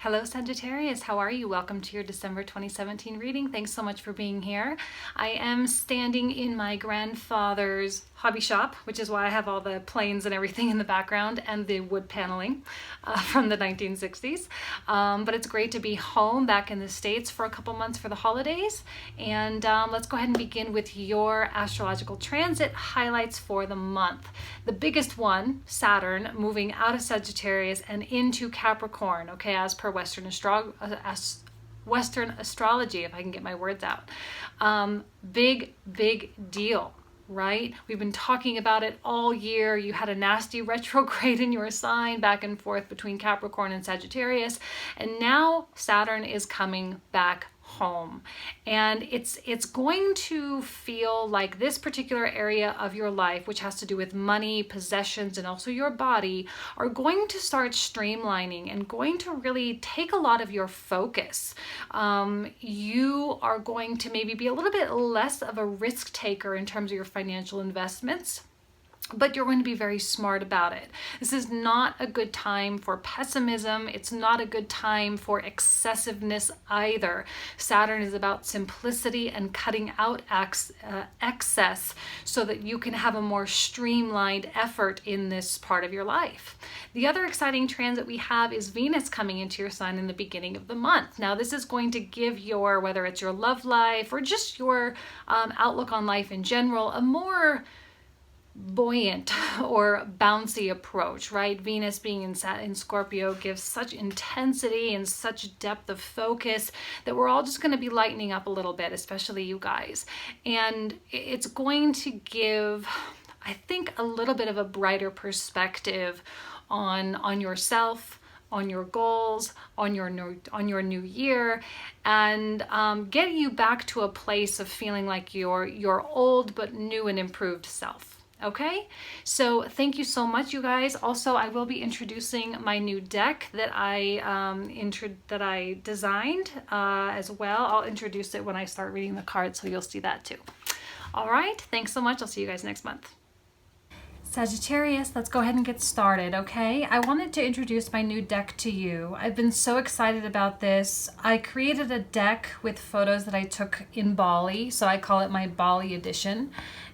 Hello Sagittarius, how are you? Welcome to your December 2017 reading. Thanks so much for being here. I am standing in my grandfather's hobby shop, which is why I have all the planes and everything in the background and the wood paneling from the 1960s. But it's great to be home back in the States for a couple months for the holidays. And let's go ahead and begin with your astrological transit highlights for the month. The biggest one, Saturn, moving out of Sagittarius and into Capricorn, okay, as per Western astrology, if I can get my words out. Big deal, right? We've been talking about it all year. You had a nasty retrograde in your sign, back and forth between Capricorn and Sagittarius, and now Saturn is coming back home, and it's going to feel like this particular area of your life, which has to do with money, possessions, and also your body, are going to start streamlining and going to really take a lot of your focus. You are going to maybe be a little bit less of a risk taker in terms of your financial investments, but you're going to be very smart about it. This is not a good time for pessimism. It's not a good time for excessiveness either. Saturn is about simplicity and cutting out excess so that you can have a more streamlined effort in this part of your life. The other exciting transit we have is Venus coming into your sign in the beginning of the month. Now, this is going to give your, whether it's your love life or just your outlook on life in general, a more buoyant or bouncy approach, right? Venus being in Scorpio gives such intensity and such depth of focus that we're all just going to be lightening up a little bit, especially you guys. And it's going to give, I think, a little bit of a brighter perspective on yourself, on your goals, on your new year, and get you back to a place of feeling like your old but new and improved self. Okay, so thank you so much, you guys. Also, I will be introducing my new deck that I designed as well. I'll introduce it when I start reading the cards, so you'll see that too. All right, thanks so much. I'll see you guys next month. Sagittarius, let's go ahead and get started, okay? I wanted to introduce my new deck to you. I've been so excited about this. I created a deck with photos that I took in Bali, so I call it my Bali edition.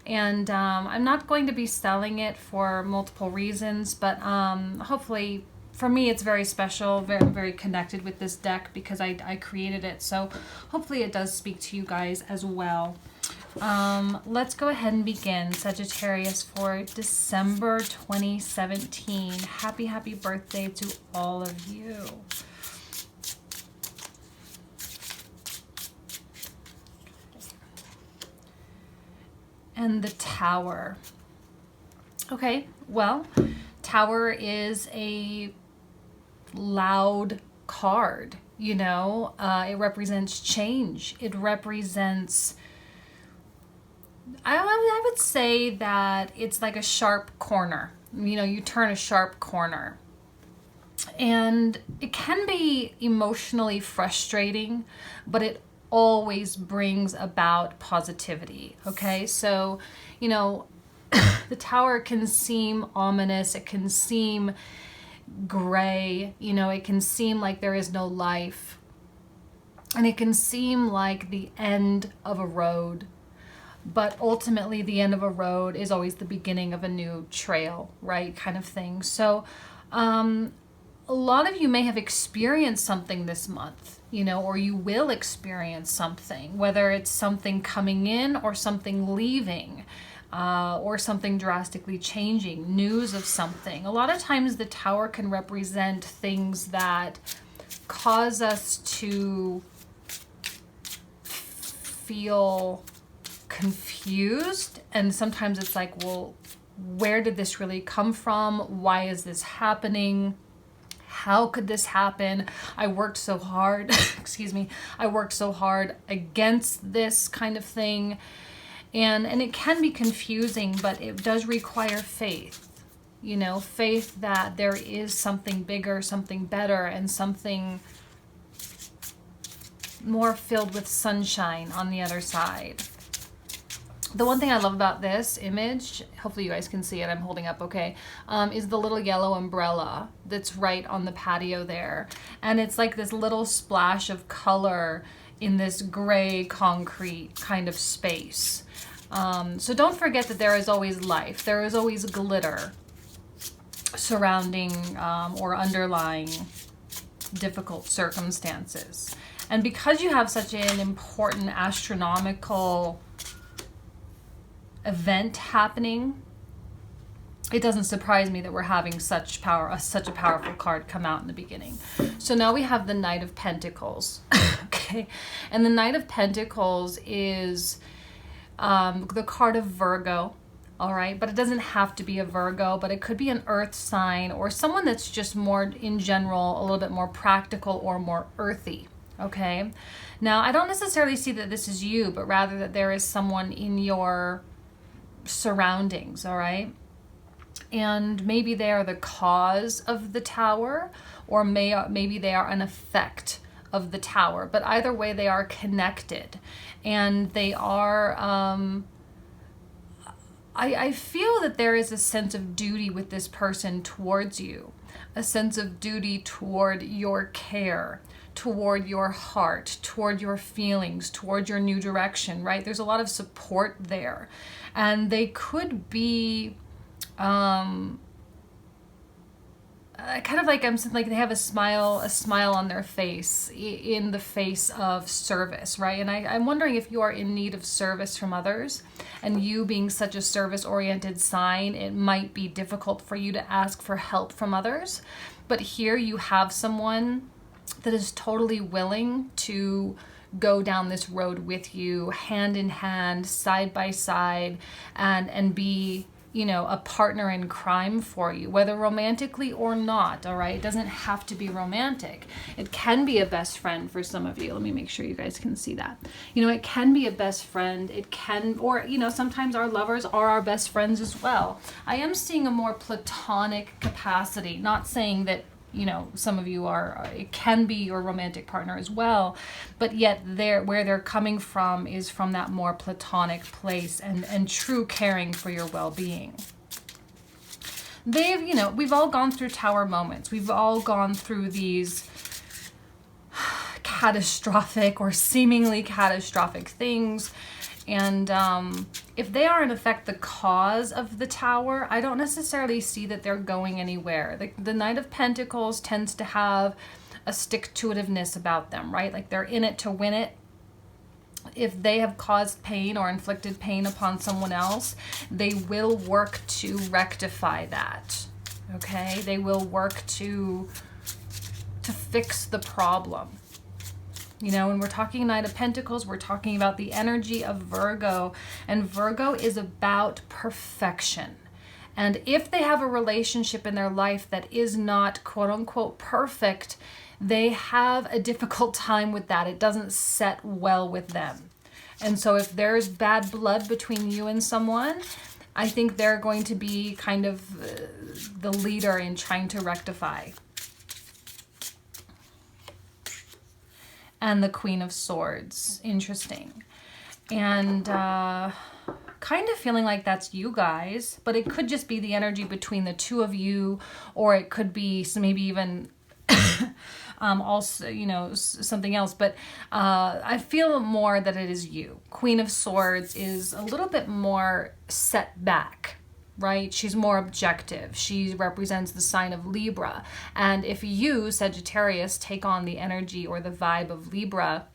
And I'm not going to be selling it for multiple reasons, but hopefully, for me, it's very special, very connected with this deck because I created it. So hopefully it does speak to you guys as well. Let's go ahead and begin, Sagittarius, for December 2017. Happy birthday to all of you. And the Tower. Okay, well, Tower is a loud card, you know. It represents change. It represents, I would say that it's like a sharp corner. You know, you turn a sharp corner. And it can be emotionally frustrating, but it always brings about positivity, okay? So, you know, the Tower can seem ominous, it can seem gray, you know, it can seem like there is no life, and it can seem like the end of a road, but ultimately the end of a road is always the beginning of a new trail, right, kind of thing. So, a lot of you may have experienced something this month, you know, or you will experience something, whether it's something coming in or something leaving, or something drastically changing, news of something. A lot of times the Tower can represent things that cause us to feel confused, and sometimes it's like, well, where did this really come from? Why is this happening? How could this happen? I worked so hard, excuse me, I worked so hard against this kind of thing. And it can be confusing, but it does require faith, you know, faith that there is something bigger, something better, and something more filled with sunshine on the other side. The one thing I love about this image, hopefully you guys can see it, I'm holding up okay, is the little yellow umbrella that's right on the patio there. And it's like this little splash of color in this gray concrete kind of space. So don't forget that there is always life. There is always glitter surrounding or underlying difficult circumstances. And because you have such an important astronomical event happening, it doesn't surprise me that we're having such a powerful card come out in the beginning. So now we have the Knight of Pentacles. Okay, and the Knight of Pentacles is the card of Virgo. All right, but it doesn't have to be a Virgo, but it could be an earth sign or someone that's just more in general a little bit more practical or more earthy. Okay, now I don't necessarily see that this is you, but rather that there is someone in your surroundings. All right, and maybe they are the cause of the tower, or maybe they are an effect of the tower, but either way they are connected, and they are I feel that there is a sense of duty with this person towards you, a sense of duty toward your care, toward your heart, toward your feelings, toward your new direction, right? There's a lot of support there. And they could be kind of like, I'm like they have a smile on their face in the face of service, right? And I'm wondering if you are in need of service from others, and you being such a service-oriented sign, it might be difficult for you to ask for help from others. But here you have someone that is totally willing to go down this road with you, hand in hand, side by side, and be, you know, a partner in crime for you, whether romantically or not. All right, it doesn't have to be romantic. It can be a best friend for some of you. Let me make sure you guys can see that. You know, it can be a best friend. It can, or, you know, sometimes our lovers are our best friends as well. I am seeing a more platonic capacity, not saying that, you know, some of you are, it can be your romantic partner as well, but yet where they're coming from is from that more platonic place and true caring for your well-being. They've, you know, we've all gone through tower moments. We've all gone through these catastrophic or seemingly catastrophic things. And if they are in effect the cause of the tower, I don't necessarily see that they're going anywhere. The Knight of Pentacles tends to have a stick-to-itiveness about them, right? Like they're in it to win it. If they have caused pain or inflicted pain upon someone else, they will work to rectify that, okay? They will work to fix the problem. You know, when we're talking Knight of Pentacles, we're talking about the energy of Virgo, and Virgo is about perfection. And if they have a relationship in their life that is not quote unquote perfect, they have a difficult time with that. It doesn't set well with them. And so if there's bad blood between you and someone, I think they're going to be kind of the leader in trying to rectify. And the Queen of Swords. Interesting. And kind of feeling like that's you guys, but it could just be the energy between the two of you, or it could be maybe even also, you know, something else. But I feel more that it is you. Queen of Swords is a little bit more set back, right? She's more objective. She represents the sign of Libra. And if you, Sagittarius, take on the energy or the vibe of Libra,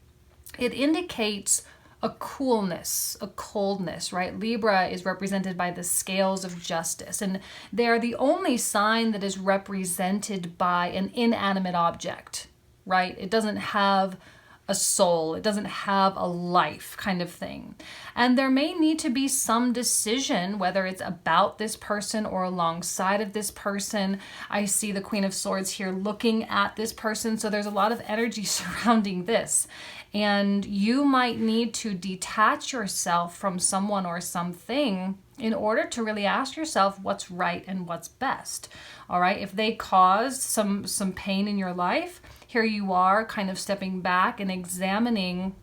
it indicates a coolness, a coldness, right? Libra is represented by the scales of justice, and they're the only sign that is represented by an inanimate object, right? It doesn't have a soul, it doesn't have a life kind of thing. And there may need to be some decision, whether it's about this person or alongside of this person. I see the Queen of Swords here looking at this person, so there's a lot of energy surrounding this. And you might need to detach yourself from someone or something in order to really ask yourself what's right and what's best. All right, if they caused some pain in your life, here you are kind of stepping back and examining,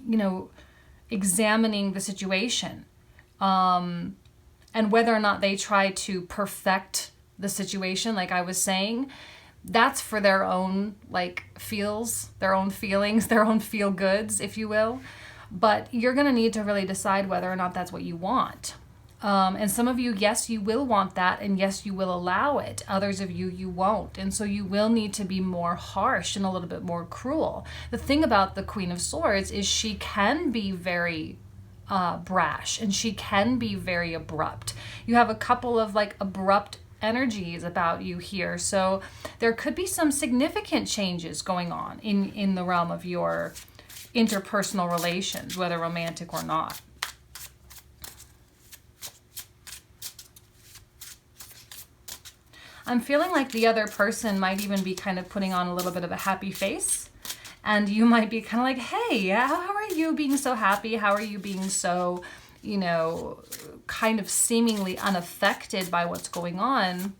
you know, examining the situation, and whether or not they try to perfect the situation, like I was saying, that's for their own like their own feelings, their own feel goods, if you will. But you're going to need to really decide whether or not that's what you want. And some of you, yes, you will want that, and yes, you will allow it. Others of you, you won't. And so you will need to be more harsh and a little bit more cruel. The thing about the Queen of Swords is she can be very brash, and she can be very abrupt. You have a couple of like abrupt energies about you here. So there could be some significant changes going on in the realm of your interpersonal relations, whether romantic or not. I'm feeling like the other person might even be kind of putting on a little bit of a happy face. And you might be kind of like, hey, how are you being so happy? How are you being so, you know, kind of seemingly unaffected by what's going on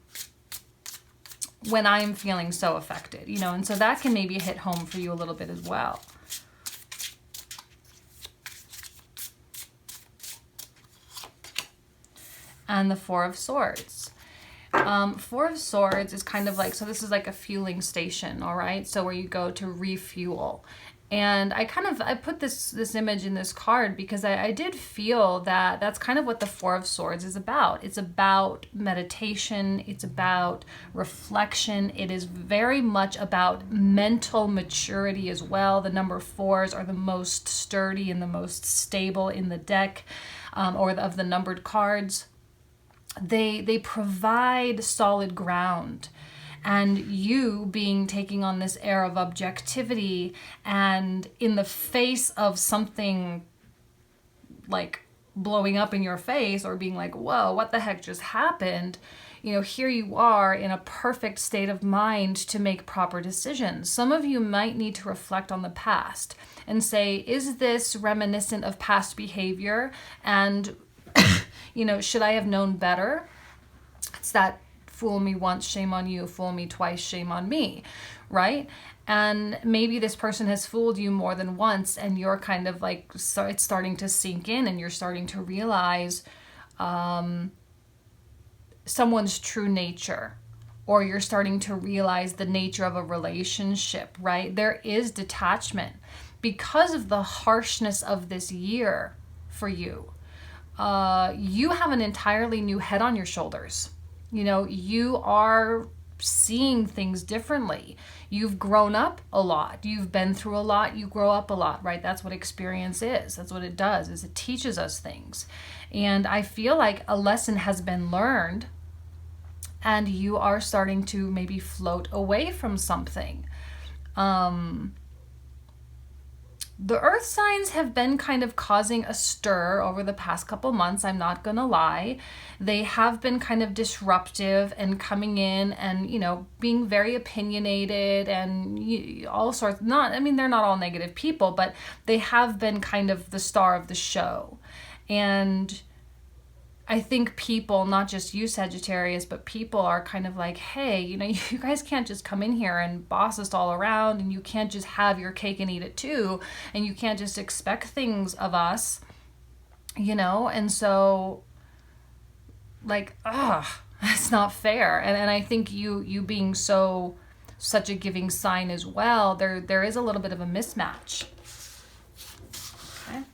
when I'm feeling so affected, you know? And so that can maybe hit home for you a little bit as well. And the Four of Swords. Four of Swords is kind of like, so this is like a fueling station, all right? So where you go to refuel. And I put this image in this card because I did feel that that's kind of what the Four of Swords is about. It's about meditation. It's about reflection. It is very much about mental maturity as well. The number fours are the most sturdy and the most stable in the deck, or of the numbered cards. They provide solid ground, and you taking on this air of objectivity, and in the face of something like blowing up in your face or being like, whoa, what the heck just happened? You know, here you are in a perfect state of mind to make proper decisions. Some of you might need to reflect on the past and say, is this reminiscent of past behavior? And you know, should I have known better? It's that fool me once, shame on you, fool me twice, shame on me, right? And maybe this person has fooled you more than once, and you're kind of like, so it's starting to sink in, and you're starting to realize someone's true nature, or you're starting to realize the nature of a relationship, right? There is detachment because of the harshness of this year for you. You have an entirely new head on your shoulders. You know, you are seeing things differently. You've grown up a lot. You've been through a lot. You grow up a lot, right? That's what experience is. That's what it does, is it teaches us things. And I feel like a lesson has been learned, and you are starting to maybe float away from something. The earth signs have been kind of causing a stir over the past couple months, I'm not gonna lie. They have been kind of disruptive and coming in and, you know, being very opinionated and all sorts. I mean, they're not all negative people, but they have been kind of the star of the show. And I think people, not just you, Sagittarius, but people are kind of like, hey, you know, you guys can't just come in here and boss us all around, and you can't just have your cake and eat it too, and you can't just expect things of us, you know? And so, like, it's not fair. And I think you being such a giving sign as well, there is a little bit of a mismatch. Okay.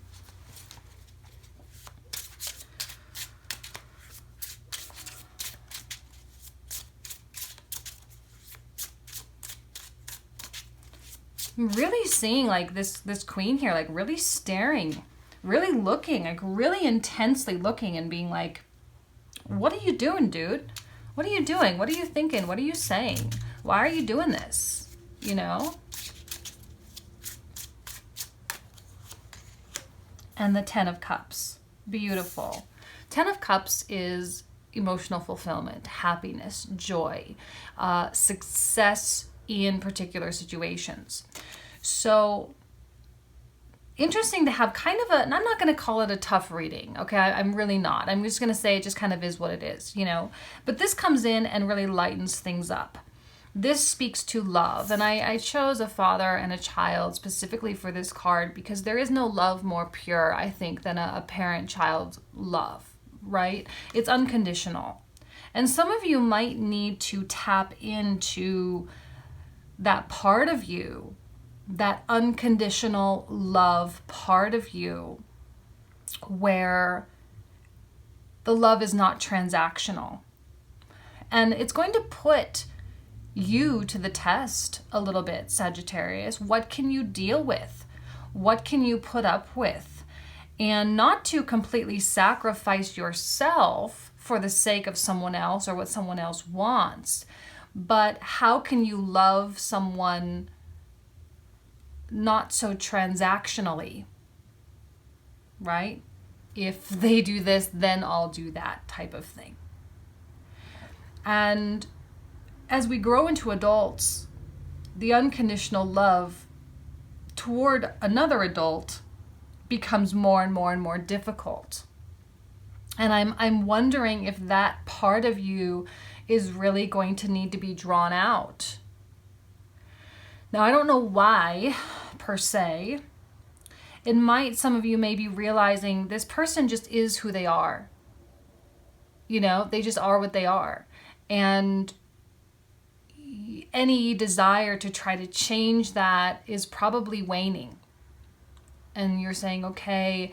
I'm really seeing like this queen here, like really staring, really looking, like really intensely looking and being like, what are you doing, dude? What are you doing? What are you thinking? What are you saying? Why are you doing this? You know? And the Ten of Cups. Beautiful. Ten of Cups is emotional fulfillment, happiness, joy, success in particular situations. So interesting to have kind of and I'm not going to call it a tough reading, okay? I'm really not. I'm just going to say it just kind of is what it is, you know? But this comes in and really lightens things up. this speaks to love. And I chose a father and a child specifically for this card because there is no love more pure, I think, than a parent-child love, right? It's unconditional. And some of you might need to tap into that part of you, that unconditional love part of you, where the love is not transactional. And it's going to put you to the test a little bit, Sagittarius. What can you deal with? What can you put up with? And not to completely sacrifice yourself for the sake of someone else or what someone else wants, but how can you love someone not so transactionally, right? If they do this, then I'll do that type of thing. And as we grow into adults, the unconditional love toward another adult becomes more and more and more difficult. And I'm wondering if that part of you is really going to need to be drawn out. Now, I don't know why, per se. Some of you may be realizing this person just is who they are. You know, they just are what they are. And any desire to try to change that is probably waning. And you're saying, okay,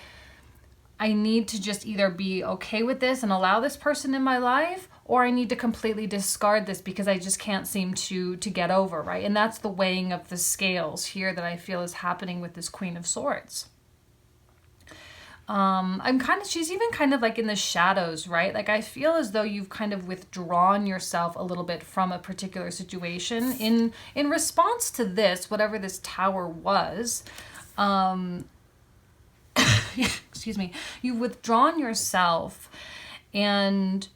I need to just either be okay with this and allow this person in my life, or I need to completely discard this because I just can't seem to get over, right? And that's the weighing of the scales here that I feel is happening with this Queen of Swords. She's even kind of like in the shadows, right? Like I feel as though you've kind of withdrawn yourself a little bit from a particular situation in response to this, whatever this Tower was. Excuse me. You've withdrawn yourself and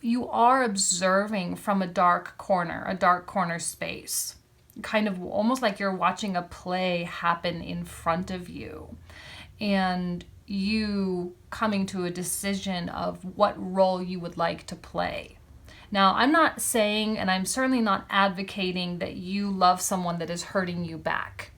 you are observing from a dark corner space. Kind of almost like you're watching a play happen in front of you. And you coming to a decision of what role you would like to play. Now, I'm not saying, and I'm certainly not advocating that you love someone that is hurting you back.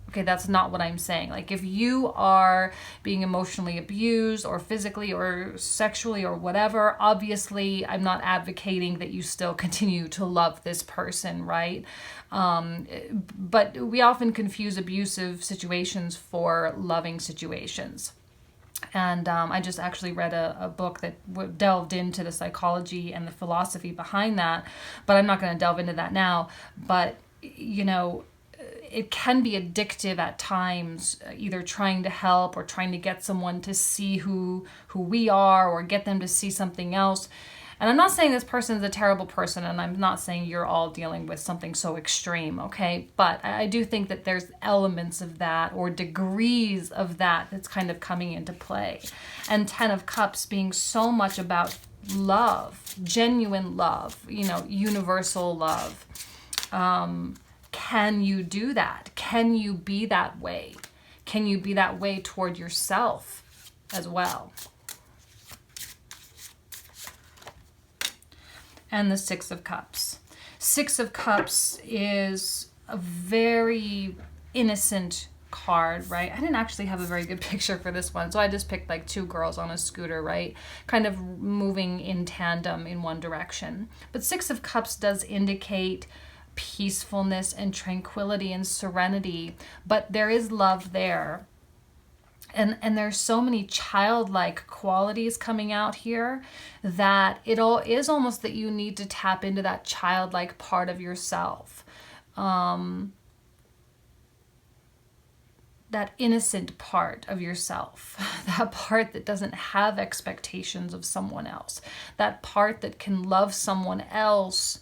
Okay, that's not what I'm saying. Like if you are being emotionally abused or physically or sexually or whatever, obviously I'm not advocating that you still continue to love this person, right? But we often confuse abusive situations for loving situations. And I just actually read a book that delved into the psychology and the philosophy behind that, but I'm not going to delve into that now. But, you know, it can be addictive at times, either trying to help or trying to get someone to see who we are or get them to see something else. And I'm not saying this person is a terrible person, and I'm not saying you're all dealing with something so extreme, okay? But I do think that there's elements of that or degrees of that that's kind of coming into play. And 10 of Cups being so much about love, genuine love, you know, universal love. Can you do that? Can you be that way? Can you be that way toward yourself as well? And the 6 of Cups. 6 of Cups is a very innocent card, right? I didn't actually have a very good picture for this one, so I just picked like 2 girls on a scooter, right? Kind of moving in tandem in one direction. But 6 of Cups does indicate peacefulness and tranquility and serenity, but there is love there. And there's so many childlike qualities coming out here that it all is almost that you need to tap into that childlike part of yourself. That innocent part of yourself, that part that doesn't have expectations of someone else, that part that can love someone else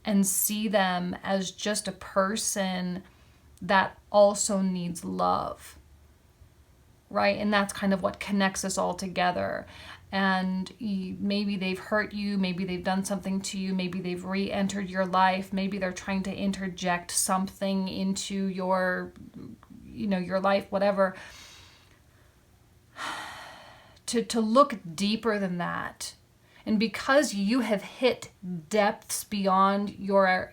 and see them as just a person that also needs love. Right? And that's kind of what connects us all together. And maybe they've hurt you, maybe they've done something to you, maybe they've re-entered your life, maybe they're trying to interject something into your, you know, your life, whatever. To look deeper than that And because you have hit depths beyond your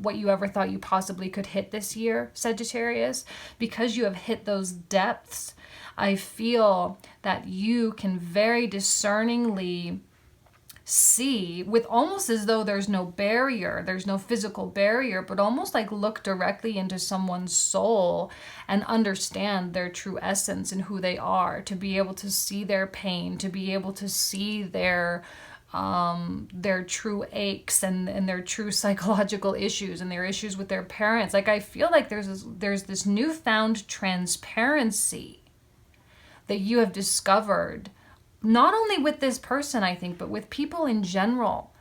what you ever thought you possibly could hit this year, Sagittarius, because you have hit those depths, I feel that you can very discerningly see, with almost as though there's no barrier, there's no physical barrier, but almost like look directly into someone's soul and understand their true essence and who they are, to be able to see their pain, to be able to see their true aches and their true psychological issues and their issues with their parents. Like, I feel like there's this newfound transparency that you have discovered, not only with this person, I think, but with people in general,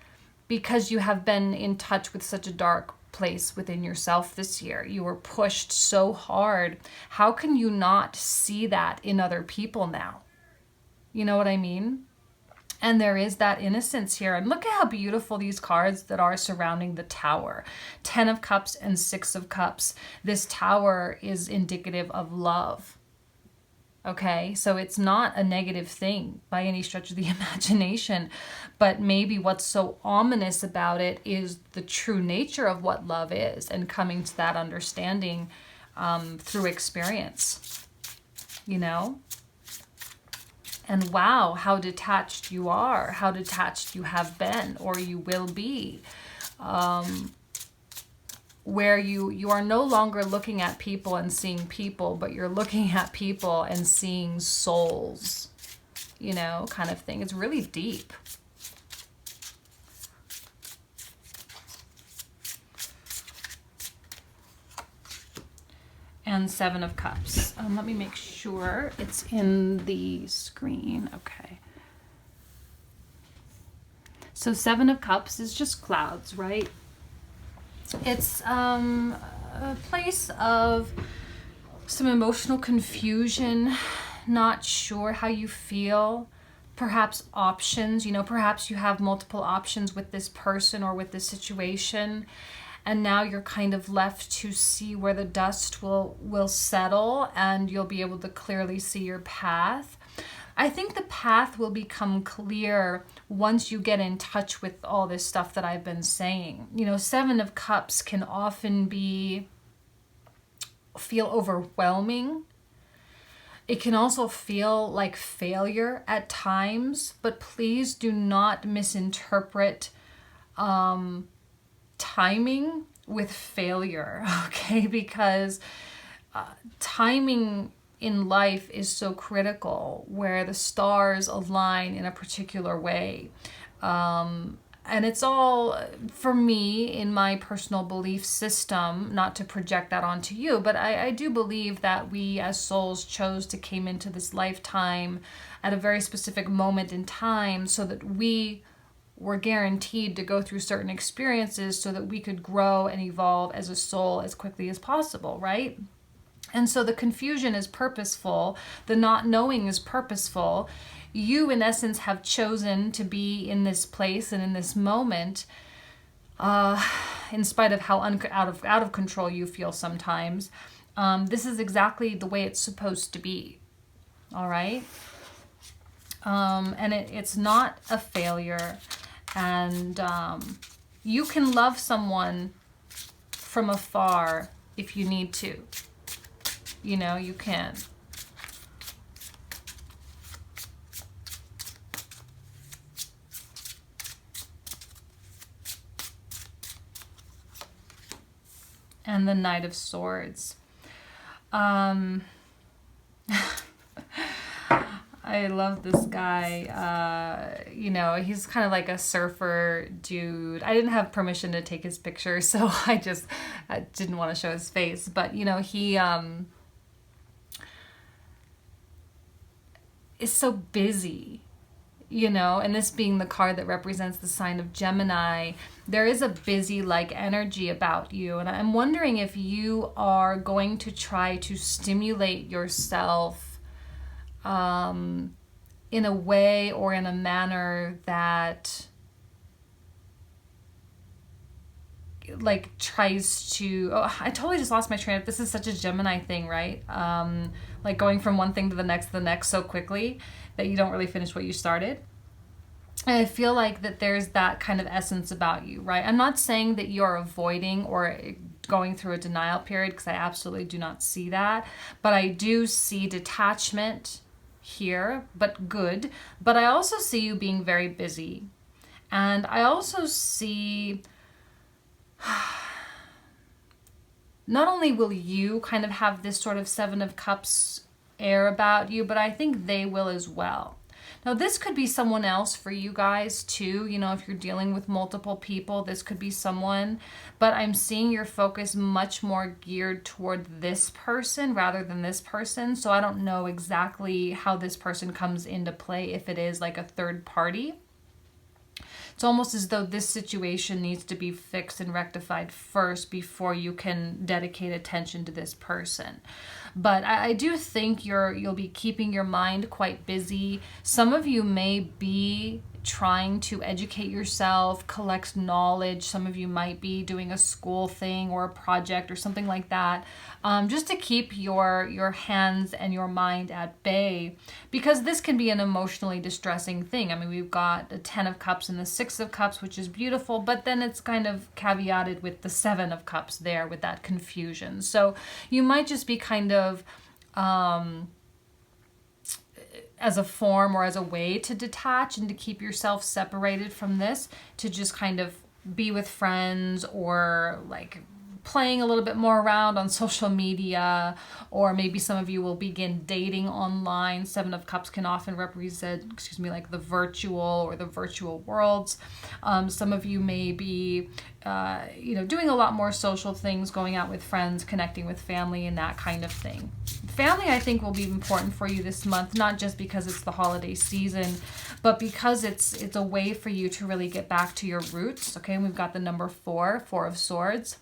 because you have been in touch with such a dark place within yourself this year. You were pushed so hard. How can you not see that in other people now? You know what I mean? And there is that innocence here. And look at how beautiful these cards that are surrounding the Tower. 10 of Cups and 6 of Cups. This Tower is indicative of love. Okay, so it's not a negative thing by any stretch of the imagination, but maybe what's so ominous about it is the true nature of what love is, and coming to that understanding through experience, you know? And wow, how detached you are, how detached you have been, or you will be. Where you are no longer looking at people and seeing people, but you're looking at people and seeing souls, you know, kind of thing. It's really deep. And 7 of Cups. Let me make sure it's in the screen. Okay. So 7 of Cups is just clouds, right? It's a place of some emotional confusion, not sure how you feel, perhaps options, you know, perhaps you have multiple options with this person or with this situation, and now you're kind of left to see where the dust will settle, and you'll be able to clearly see your path. I think the path will become clear once you get in touch with all this stuff that I've been saying. You know, 7 of Cups can often feel overwhelming. It can also feel like failure at times, but please do not misinterpret timing with failure, okay? Because timing in life is so critical, where the stars align in a particular way. And it's all, for me, in my personal belief system, not to project that onto you, but I do believe that we as souls chose to came into this lifetime at a very specific moment in time, so that we were guaranteed to go through certain experiences so that we could grow and evolve as a soul as quickly as possible, right? And so the confusion is purposeful. The not knowing is purposeful. You, in essence, have chosen to be in this place and in this moment, in spite of how out of control you feel sometimes. This is exactly the way it's supposed to be. All right? And it's not a failure. And you can love someone from afar if you need to. You know, you can. And the Knight of Swords. I love this guy. You know, he's kind of like a surfer dude. I didn't have permission to take his picture, so I didn't want to show his face. But, you know, he is so busy, you know, and this being the card that represents the sign of Gemini, there is a busy-like energy about you. And I'm wondering if you are going to try to stimulate yourself in a way or in a manner that like tries to, I totally just lost my train of, this is such a Gemini thing, right? Like going from one thing to the next so quickly that you don't really finish what you started. And I feel like that there's that kind of essence about you, right? I'm not saying that you're avoiding or going through a denial period, because I absolutely do not see that. But I do see detachment here, but good. But I also see you being very busy. And I also see not only will you kind of have this sort of Seven of Cups air about you, but I think they will as well. Now, this could be someone else for you guys too. You know, if you're dealing with multiple people, this could be someone. But I'm seeing your focus much more geared toward this person rather than this person. So I don't know exactly how this person comes into play, if it is like a third party. It's almost as though this situation needs to be fixed and rectified first before you can dedicate attention to this person. But I do think you'll be keeping your mind quite busy. Some of you may be trying to educate yourself, collect knowledge. Some of you might be doing a school thing or a project or something like that, just to keep your hands and your mind at bay, because this can be an emotionally distressing thing. I mean, we've got the 10 of Cups and the 6 of Cups, which is beautiful, but then it's kind of caveated with the 7 of Cups there with that confusion. So you might just be kind of as a form or as a way to detach and to keep yourself separated from this, to just kind of be with friends, or like playing a little bit more around on social media, or maybe some of you will begin dating online. 7 of Cups can often represent, like the virtual or the virtual worlds. Some of you may be, doing a lot more social things, going out with friends, connecting with family, and that kind of thing. Family, I think, will be important for you this month, not just because it's the holiday season, but because it's a way for you to really get back to your roots. Okay, and we've got the number 4 of Swords,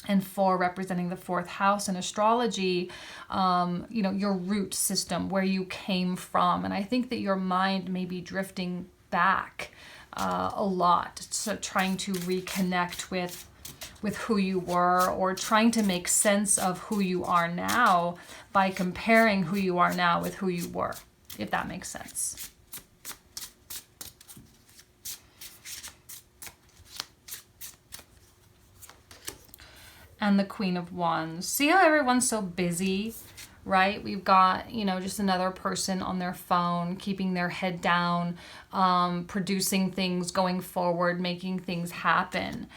and 4 representing the 4th house in astrology, your root system, where you came from. And I think that your mind may be drifting back a lot, so trying to reconnect with who you were, or trying to make sense of who you are now by comparing who you are now with who you were, if that makes sense. And the Queen of Wands. See how everyone's so busy, right? We've got, just another person on their phone, keeping their head down, producing things, going forward, making things happen.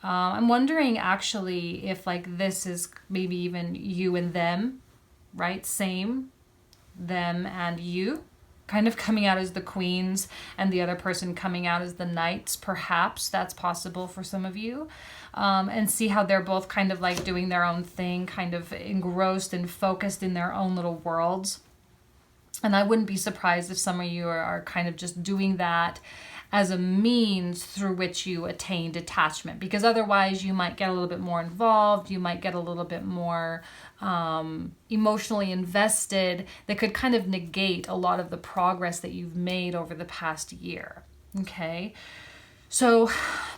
I'm wondering actually if like this is maybe even you and them, right? Same, them and you, kind of coming out as the queens and the other person coming out as the knights. Perhaps that's possible for some of you. And see how they're both kind of like doing their own thing, kind of engrossed and focused in their own little worlds. And I wouldn't be surprised if some of you are kind of just doing that as a means through which you attain detachment, because otherwise you might get a little bit more involved, you might get a little bit more emotionally invested, that could kind of negate a lot of the progress that you've made over the past year. Okay, so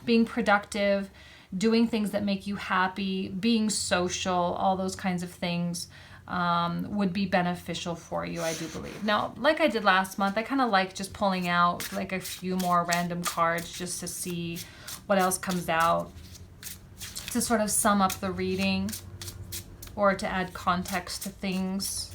being productive, doing things that make you happy, being social, all those kinds of things would be beneficial for you, I do believe. Now, like I did last month, I kind of like just pulling out like a few more random cards just to see what else comes out, to sort of sum up the reading or to add context to things.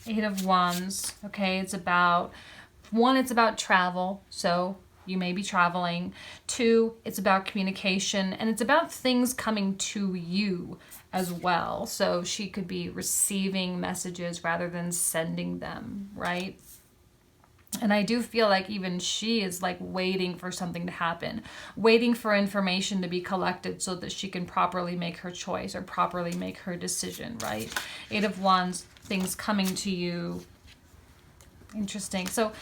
Eight of Wands, okay, it's about, 1, it's about travel, so you may be traveling. 2, it's about communication, and it's about things coming to you as well. So she could be receiving messages rather than sending them, right? And I do feel like even she is like waiting for something to happen, waiting for information to be collected so that she can properly make her choice or properly make her decision, right? 8 of Wands, things coming to you. Interesting. So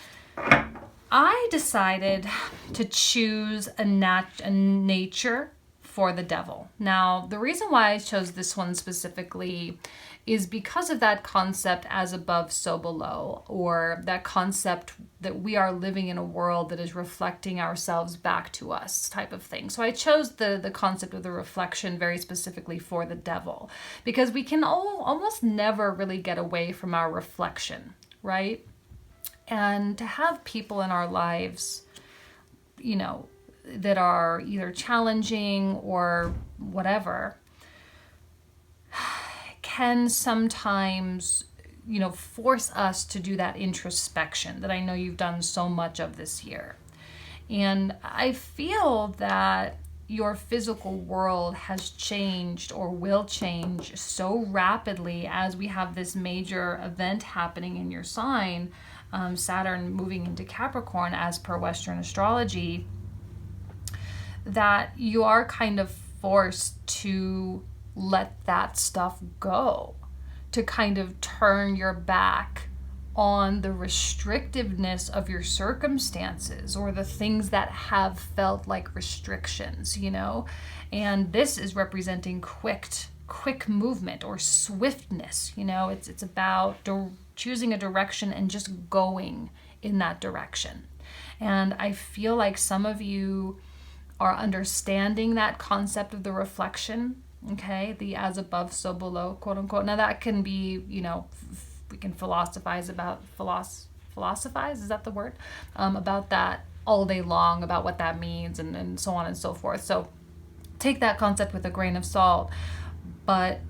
I decided to choose a nature for the devil. Now, the reason why I chose this one specifically is because of that concept, as above, so below, or that concept that we are living in a world that is reflecting ourselves back to us type of thing. So I chose the concept of the reflection very specifically for the devil, because we can almost never really get away from our reflection, right? And to have people in our lives, you know, that are either challenging or whatever, can sometimes, you know, force us to do that introspection that I know you've done so much of this year. And I feel that your physical world has changed or will change so rapidly as we have this major event happening in your sign, Saturn moving into Capricorn as per Western astrology, that you are kind of forced to let that stuff go, to kind of turn your back on the restrictiveness of your circumstances or the things that have felt like restrictions, you know. And this is representing quick movement or swiftness, you know. It's about choosing a direction and just going in that direction. And I feel like some of you are understanding that concept of the reflection, okay, the as above, so below, quote unquote. Now that can be, you know, we can philosophize, is that the word? About that all day long, about what that means and so on and so forth. So take that concept with a grain of salt. But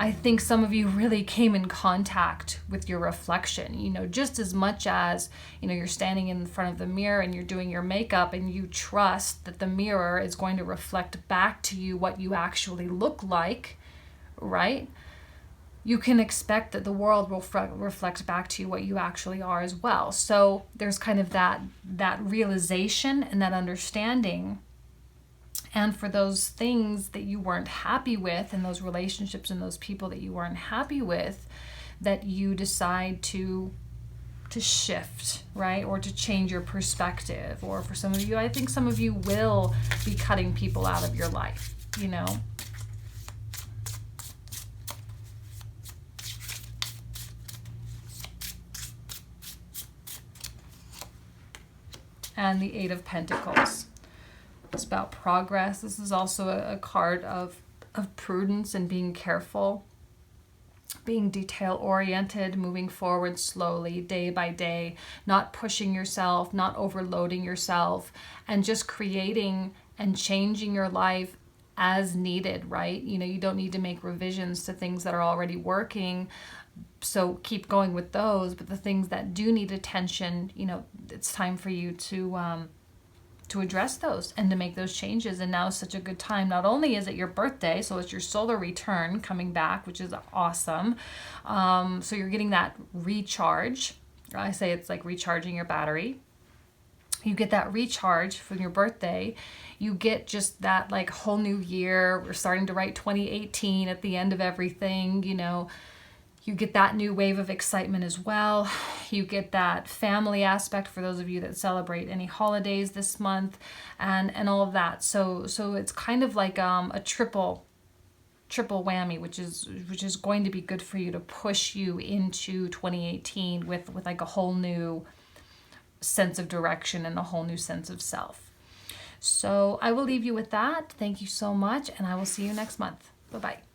I think some of you really came in contact with your reflection, you know, just as much as, you know, you're standing in front of the mirror and you're doing your makeup and you trust that the mirror is going to reflect back to you what you actually look like, right? You can expect that the world will reflect back to you what you actually are as well. So there's kind of that realization and that understanding. And for those things that you weren't happy with, and those relationships and those people that you weren't happy with, that you decide to shift, right? Or to change your perspective. Or for some of you, I think some of you will be cutting people out of your life, you know. And the Eight of Pentacles. It's about progress. This is also a card of prudence and being careful, being detail-oriented, moving forward slowly, day by day, not pushing yourself, not overloading yourself, and just creating and changing your life as needed, right? You know, you don't need to make revisions to things that are already working, so keep going with those. But the things that do need attention, you know, it's time for you to address those and to make those changes. And now is such a good time. Not only is it your birthday, so it's your solar return coming back, which is awesome. So you're getting that recharge. I say it's like recharging your battery. You get that recharge from your birthday. You get just that like whole new year. We're starting to write 2018 at the end of everything, you know. You get that new wave of excitement as well. You get that family aspect for those of you that celebrate any holidays this month, and all of that. So it's kind of like a triple whammy, which is going to be good for you to push you into 2018 with like a whole new sense of direction and a whole new sense of self. So I will leave you with that. Thank you so much, and I will see you next month. Bye-bye.